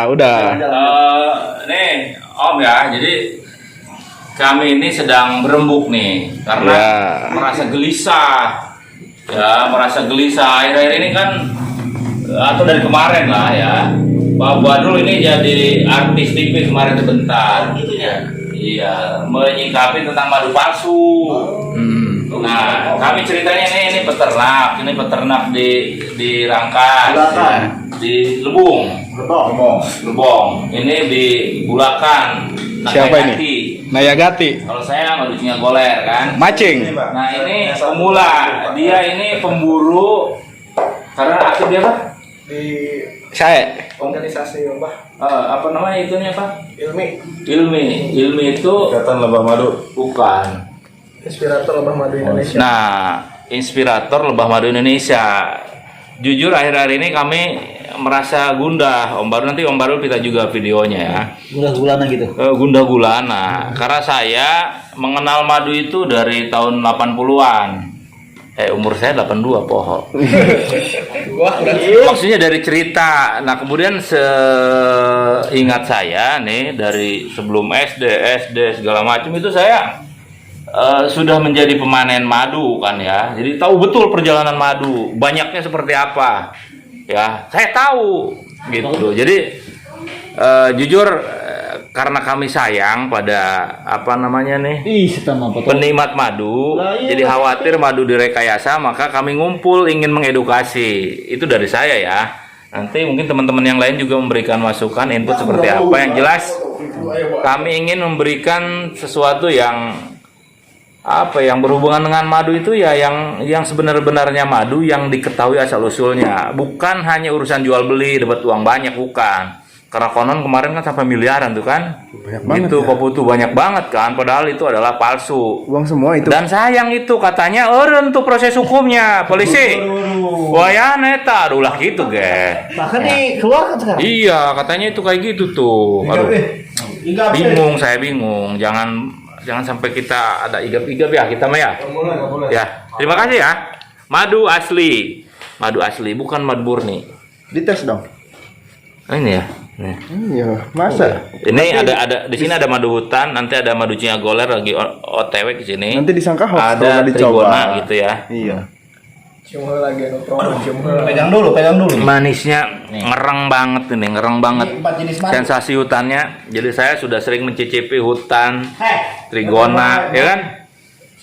Udah. Nih, Om ya. Jadi kami ini sedang berembuk nih karena merasa gelisah. Ya, merasa gelisah. Akhir-akhir ini kan atau dari kemarin lah ya. Pak Badrul ini jadi artis TV kemarin sebentar. Gitu ya. Iya, menyikapi tentang madu palsu. Nah, kami ceritanya ini peternak di Rangkas, ya, di Lebong. Ini di Bulakan. Siapa ini? Nayagati. Kalau saya madunya goler kan. Macing. Nah, ini pemula. Dia ini pemburu karena aktif dia apa? Di Saya. organisasi apa? Apa namanya itunya Pak? Ilmi, Ilmi itu Ikatan Lebah Madu. bukan. inspirator lebah madu Indonesia. Nah, inspirator lebah madu Indonesia. Jujur akhir-akhir ini kami merasa gundah. Om Baru nanti Om Baru kita juga videonya ya. Gundah gulana gitu. Gundah gulana. Karena saya mengenal madu itu dari tahun 80-an. Umur saya 82 pohon. Wah, Maksudnya dari cerita. Nah, kemudian seingat saya nih dari sebelum SD segala macam itu saya sudah menjadi pemanen madu kan ya. Jadi tahu betul perjalanan madu, banyaknya seperti apa. Ya, saya tahu gitu. Jadi jujur karena kami sayang pada apa namanya nih? Penikmat madu, jadi khawatir madu direkayasa, maka kami ngumpul ingin mengedukasi. Itu dari saya ya. Nanti mungkin teman-teman yang lain juga memberikan masukan, input seperti apa. Yang jelas kami ingin memberikan sesuatu yang yang berhubungan dengan madu itu ya yang sebenar-benarnya madu yang diketahui asal usulnya, bukan hanya urusan jual beli dapat uang banyak, bukan. Karena konon kemarin kan sampai miliaran tuh kan, itu Poputu banyak banget kan, padahal itu adalah palsu. Uang semua itu. Dan sayang itu katanya eureun tuh proses hukumnya polisi. Wah ya neta, aduh lah gitu ge. Bahkan nih keluar kan sekarang. Iya katanya itu kayak gitu tuh. Aduh, saya bingung. Jangan sampai kita ada igap-igap ya kita mah ya. Ya, terima kasih ya. Madu asli, bukan madu murni. Dites dong. Ini ya. Nih. Iya, masa? Ini ada di sini ada madu hutan, nanti ada madu Cingagoler lagi OTW ke sini. Nanti disangka hoax ada kalau dicoba. Trigona gitu ya. Iya. cuma lagi promo cuma. Pegang dulu. Manisnya ngereng banget ini, ngereng banget. Sensasi hutannya. Jadi saya sudah sering mencicipi hutan Trigona, ya kan?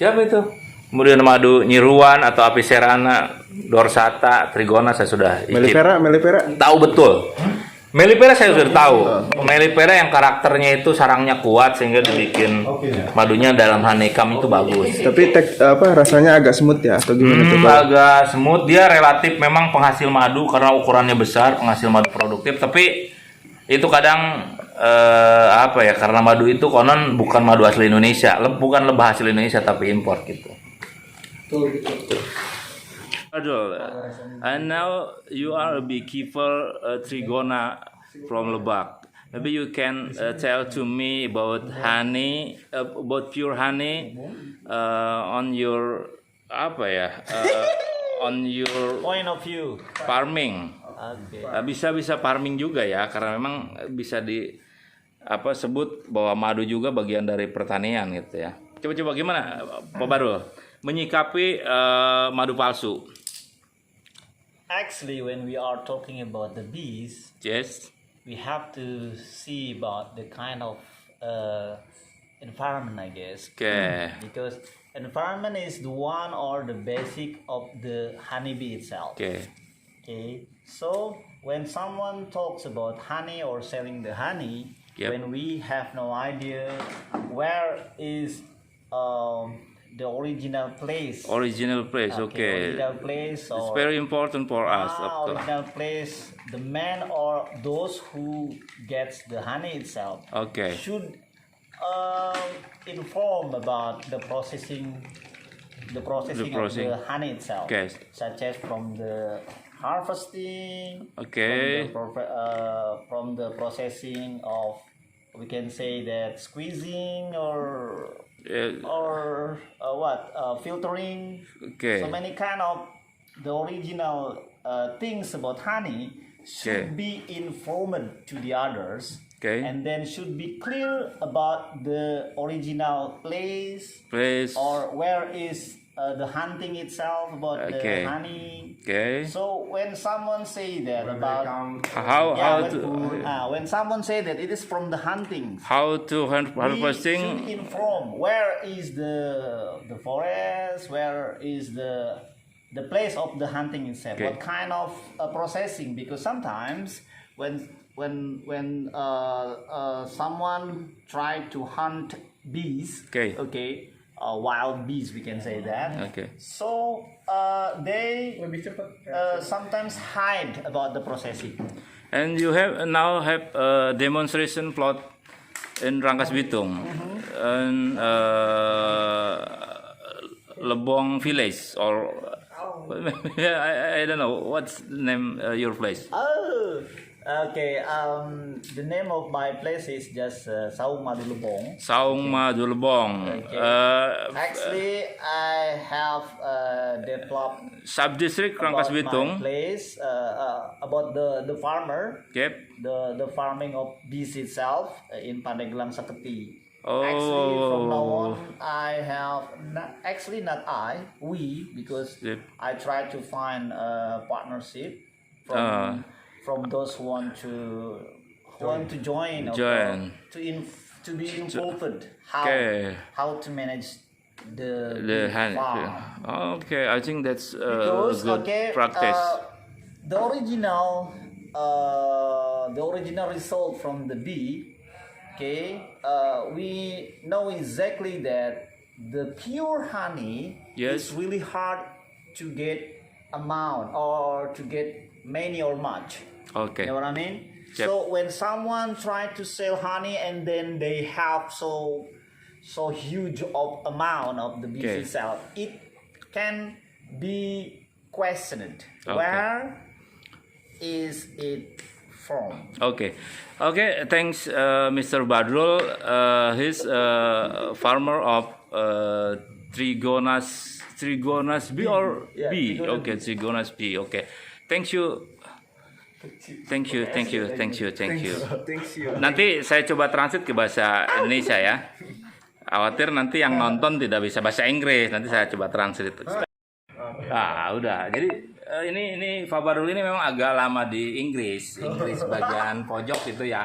Siapa itu? Kemudian madu Nyiruan atau Apicerana, Dorsata, Trigona saya sudah Melipera. tahu betul. Melipera saya sudah tahu. Melipera yang karakternya itu sarangnya kuat sehingga dibikin madunya dalam honeycomb itu bagus. Tapi rasanya agak smooth ya atau gimana coba? Agak smooth, dia relatif memang penghasil madu karena ukurannya besar, penghasil madu produktif. Tapi itu kadang karena madu itu konon bukan madu asli Indonesia, bukan lebah asli Indonesia tapi impor gitu. And now you are a beekeeper Trigona from Lebak. Maybe you can tell to me about honey, about pure honey, on your on your Point of view. farming. Okay. Bisa farming juga ya, karena memang bisa sebut bahwa madu juga bagian dari pertanian gitu ya. Coba gimana Pak Barul menyikapi madu palsu? Actually, when we are talking about the bees, Yes. we have to see about the kind of environment, I guess. Okay. Because environment is the one or the basic of the honeybee itself. Okay. Okay. So when someone talks about honey or selling the honey, Yep. when we have no idea where is the original place. Original place. Okay. Original place. It's very important for us. Of course. Original place. The man or those who gets the honey itself Okay. should inform about the processing of the honey itself, Okay. such as from the harvesting, Okay. from the processing of, we can say that squeezing or filtering. Okay. So many kind of the original things about honey should be informed to the others, Okay. and then should be clear about the original place Place. or where is the hunting itself, about Okay. the honey. Okay. So when someone say that about How to when someone say that it is from the hunting, how to we should harvesting? inform where is the forest, where is the place of the hunting itself, Okay. what kind of processing, because sometimes when someone try to hunt bees, Okay. wild bees, we can say that. Okay. So they Lebih cepat. sometimes hide about the processing. And you now have a demonstration plot in Rangkas Bitung and Lebong village or I don't know what's the name your place. Oh, okay. The name of my place is just Saung Madu Lebong. Saung Madu Lebong. Actually, I have developed Subdistrict Rangkas about my Bitung. place about the farmer, Yep. the farming of bees itself in Pandeglang Saketi. Oh. Actually, from now on, I have we, because Yep. I try to find a partnership from those who want to join, Join. to be involved Okay. how to manage the hand. farm. Okay, I think that's Because good practice. the original result from the bee, we know exactly that the pure honey Yes. is really hard to get amount or to get many or much. Okay. You know what I mean? Yep. So when someone try to sell honey and then they have so huge of amount of the bees Okay. itself, it can be questioned. Okay. Where is it from? Okay, thanks, Mr. Badrul. He's a farmer of Trigonas B or Yeah, B. Trigonas Okay, B. Trigonas B. Okay, thank you. Thanks you. Nanti saya coba translate ke bahasa Indonesia ya. Khawatir nanti yang nonton tidak bisa bahasa Inggris. Nanti saya coba translate. Udah. Jadi ini Pak Badrul ini memang agak lama di Inggris bagian pojok gitu ya.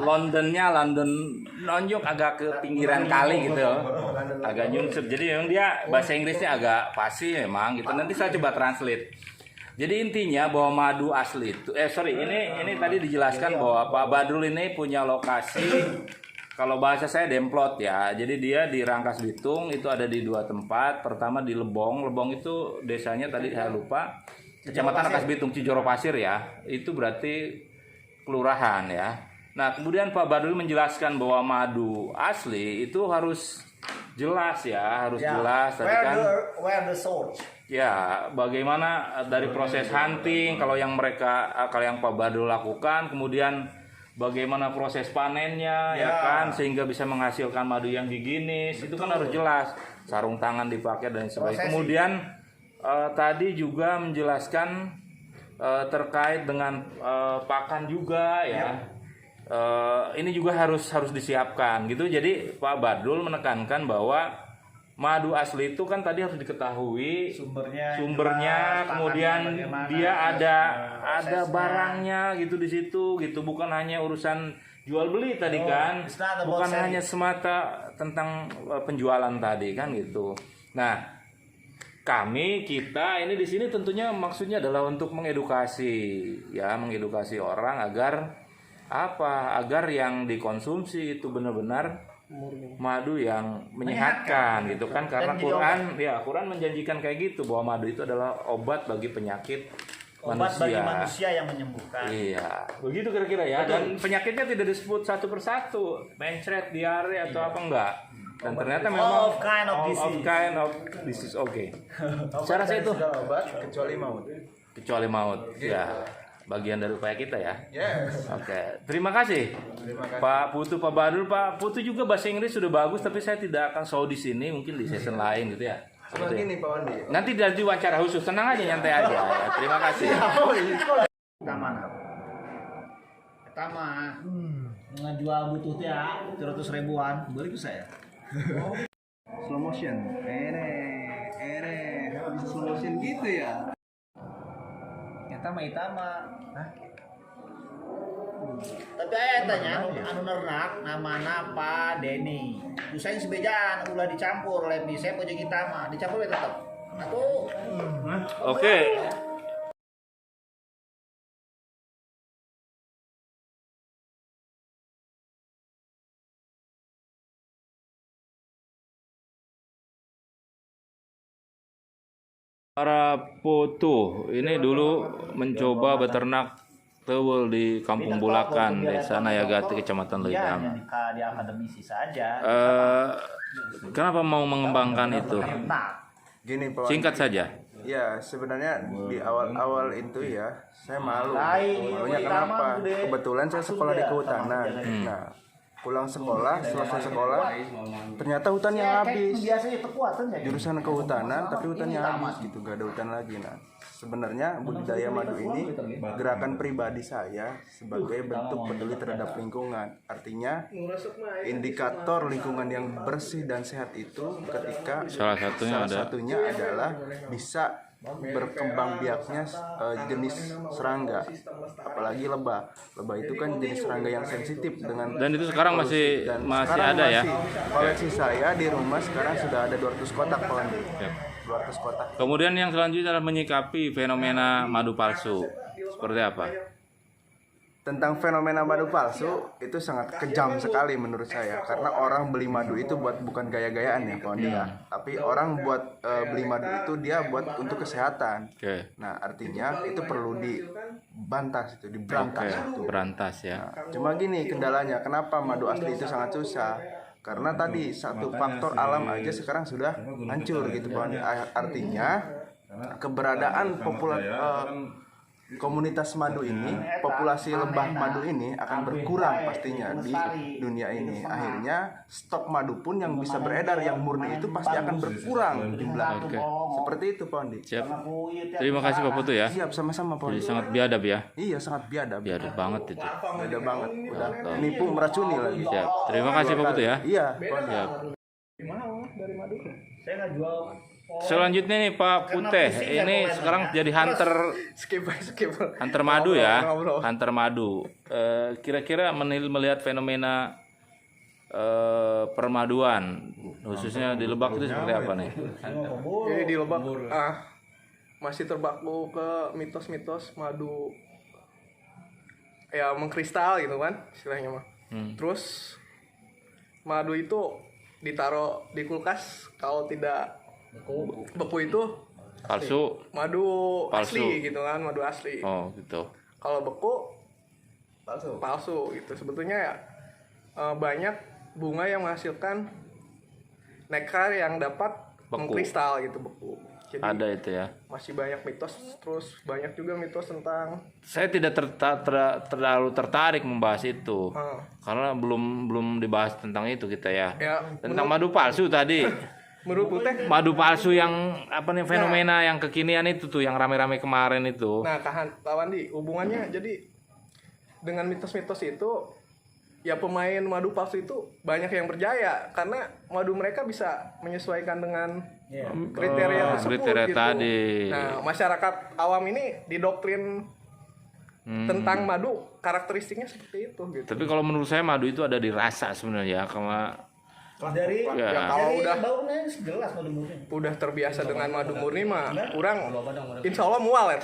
London nonjok agak ke pinggiran kali gitu. Agak nyungsep. Jadi memang dia bahasa Inggrisnya agak fasih memang gitu. Nanti saya coba translate. Jadi intinya bahwa madu asli itu ini tadi dijelaskan bahwa Pak Badrul ini punya lokasi, kalau bahasa saya demplot ya. Jadi dia di Rangkas Bitung itu ada di 2 tempat. Pertama di Lebong itu desanya tadi saya lupa. Kecamatan Rangkas Bitung, Cijoro Pasir ya. Itu berarti kelurahan ya. Nah, kemudian Pak Badrul menjelaskan bahwa madu asli itu harus jelas ya, jelas tadi kan. Where the source? Ya, bagaimana dari proses hunting kalau yang Pak Badrul lakukan, kemudian bagaimana proses panennya ya kan, sehingga bisa menghasilkan madu yang higienis. Itu kan harus jelas, sarung tangan dipakai dan sebagainya. Kemudian tadi juga menjelaskan terkait dengan pakan juga ya. Ini juga harus disiapkan gitu. Jadi Pak Badrul menekankan bahwa madu asli itu kan tadi harus diketahui sumbernya, kemudian dia ada barangnya gitu di situ gitu, bukan hanya urusan jual beli tadi kan, bukan hanya semata tentang penjualan tadi kan gitu. Nah, kita ini di sini tentunya maksudnya adalah untuk mengedukasi orang agar yang dikonsumsi itu benar-benar madu yang menyehatkan gitu kan, karena Quran menjanjikan kayak gitu bahwa madu itu adalah obat bagi penyakit bagi manusia yang menyembuhkan. Iya, begitu kira-kira ya. Dan penyakitnya tidak disebut satu persatu, mencret, diare atau apa enggak. Dan ternyata memang all kind of disease. Oke. Saya rasa itu obat kecuali maut. Ya. Bagian dari upaya kita ya. Yes. Oke, terima kasih. Pak Putu, Pak Badrul. Pak Putu juga bahasa Inggris sudah bagus, tapi saya tidak akan show di sini, mungkin di season lain gitu ya. Seperti ini Pak Wandi. Nanti dari wawancara khusus, tenang aja, nyantai aja ya. Terima kasih. Keamanan. Pertama, ngejual butuh ya 300 ribuan, beli ke saya. Slow motion. Bisa slow motion gitu ya. Itama. Hah? Tapi ayah tanya, anu nernak namana Pak Denny. Usahain sebejaan, ulah dicampur, lain di saya pojok itama, dicampur ya tetap. Atau Oke. Para foto ini dulu mencoba beternak tewel di Kampung Bulakan, Desa Nayagati, Kecamatan Leidam. di akademisi saja. Kenapa mau mengembangkan itu? Nah, Gini Pak. Singkat saja. Ya sebenarnya di awal-awal itu ya saya malu. Lain, Malunya pertama, kenapa? Bude. Kebetulan saya sekolah di kehutanan. Nah pulang sekolah, selesai sekolah, ternyata hutannya habis. biasanya kekuatan ya. Jurusan kehutanan tapi hutannya habis gitu, gak ada hutan lagi. Nah sebenarnya budidaya madu ini gerakan pribadi saya sebagai bentuk peduli terhadap lingkungan. Artinya indikator lingkungan yang bersih dan sehat itu ketika Salah satunya adalah bisa berkembang biaknya jenis serangga, apalagi lebah. Lebah itu kan jenis serangga yang sensitif dengan, Dan itu sekarang masih sekarang ada ya. Koleksi saya di rumah sekarang sudah ada 200 kotak Pak Andi. Ya. 200 kotak. Kemudian yang selanjutnya adalah menyikapi fenomena madu palsu. Seperti apa? Tentang fenomena madu palsu itu sangat kejam sekali menurut saya, karena orang beli madu itu bukan gaya-gayaan ya Pak Andi ya, tapi orang beli madu itu dia buat untuk kesehatan. Oke. Nah artinya itu perlu dibantas, diberantas. Berantas ya. Cuma gini kendalanya, kenapa madu asli itu sangat susah? Karena tadi satu faktor alam aja sekarang sudah hancur gitu Pak Andi. Artinya keberadaan komunitas madu ini, populasi lebah madu ini akan berkurang pastinya di dunia ini. Akhirnya stok madu pun yang bisa beredar yang murni itu pasti akan berkurang jumlahnya. Oke. Seperti itu Pak Andi. Siap. Terima kasih Pak Putu ya. Siap, sama-sama Pak Jadi Andi. sangat biadab ya. Iya sangat biadab. Biadab banget itu. Beda banget. Udah nipu meracuni lagi. Siap. Terima kasih Pak Putu ya. Iya Pak Andi. Siap. Saya nggak jual. Selanjutnya nih Pak Putih, ini sekarang jadi hunter madu ya, hunter madu. Kira-kira melihat fenomena permaduan, khususnya di Lebak itu seperti apa nih? Jadi di Lebak masih terbaku ke mitos-mitos madu ya mengkristal gitu kan istilahnya mah. Terus madu itu ditaruh di kulkas, kalau tidak beku itu Palsu. madu Palsu. asli gitu kan, madu asli. Oh gitu. Kalau beku palsu gitu. Sebetulnya ya banyak bunga yang menghasilkan nektar yang dapat Beku. mengkristal gitu, beku. Jadi Ada itu ya. masih banyak mitos, terus banyak juga mitos tentang Saya tidak terlalu tertarik membahas itu, karena belum dibahas tentang itu kita ya. ya Tentang madu palsu tadi. menurut Putih. Madu palsu yang apa nih fenomena yang kekinian itu tuh yang rame-rame kemarin itu. Nah, Pak Wandi, hubungannya jadi dengan mitos-mitos itu ya pemain madu palsu itu banyak yang berjaya karena madu mereka bisa menyesuaikan dengan kriteria tersebut kriteria gitu. tadi. Nah, masyarakat awam ini didoktrin tentang madu karakteristiknya seperti itu gitu. Tapi kalau menurut saya madu itu ada di rasa sebenarnya, karena Dari ya, Kalau udah baunya jelas madu murni. udah terbiasa dengan madu murni mah kurang insya Allah mual ya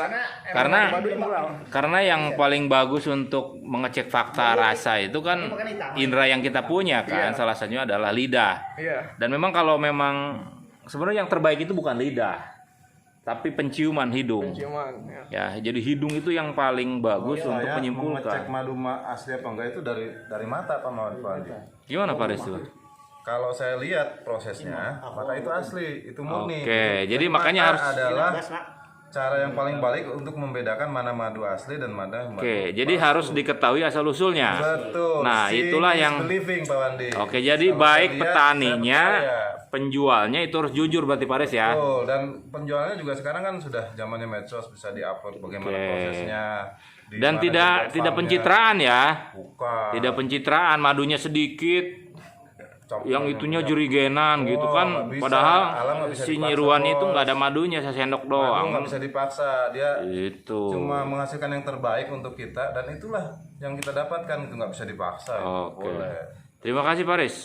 Karena- madu mual. karena yang paling bagus untuk mengecek fakta rasa itu kan indera yang kita punya kan, salah satunya adalah lidah. Iya. Dan memang kalau memang sebenarnya yang terbaik itu bukan lidah, tapi penciuman hidung. Cuman ya. Ya, jadi hidung itu yang paling bagus untuk Saya mengecek menyimpulkan. madu asli apa enggak itu dari mata Pak Andi. Gimana Pak Restu? Kalau saya lihat prosesnya, maka itu asli, itu murni. Oke, jadi Mata makanya harus- adalah cara yang paling baik untuk membedakan mana madu asli dan mana madu. Oke, jadi harus diketahui asal usulnya. Betul. Nah, Seeing itulah is yang believing, Pak Wandi. Oke, jadi Kalau baik saya lihat, petaninya saya percaya. penjualnya itu harus jujur berarti Pak Aris ya. Betul, dan penjualnya juga sekarang kan sudah zamannya medsos, bisa diupload bagaimana Oke. prosesnya. di Dan mana tidak farmnya. pencitraan ya. Bukan. Tidak pencitraan, madunya sedikit. Campuran Yang itunya jerigenan gitu Oh, kan. nggak bisa. Padahal Alam nggak bisa si dipaksa, nyiruan itu Bos. nggak ada madunya, sesendok Madu doang. nggak bisa dipaksa, dia Itu. cuma menghasilkan yang terbaik untuk kita, dan itulah yang kita dapatkan, itu nggak bisa dipaksa. Oke. Boleh. Terima kasih Pak Aris.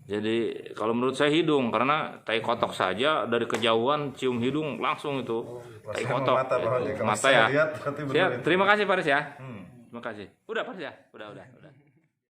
Jadi kalau menurut saya hidung, karena tai kotok saja dari kejauhan cium hidung langsung itu tai Masih kotok. mata, Pak. Kalau Mata saya ya. lihat, berarti benar Siap. itu. Terima kasih Pak Aris ya. Terima kasih. Udah Pak Aris ya. Udah.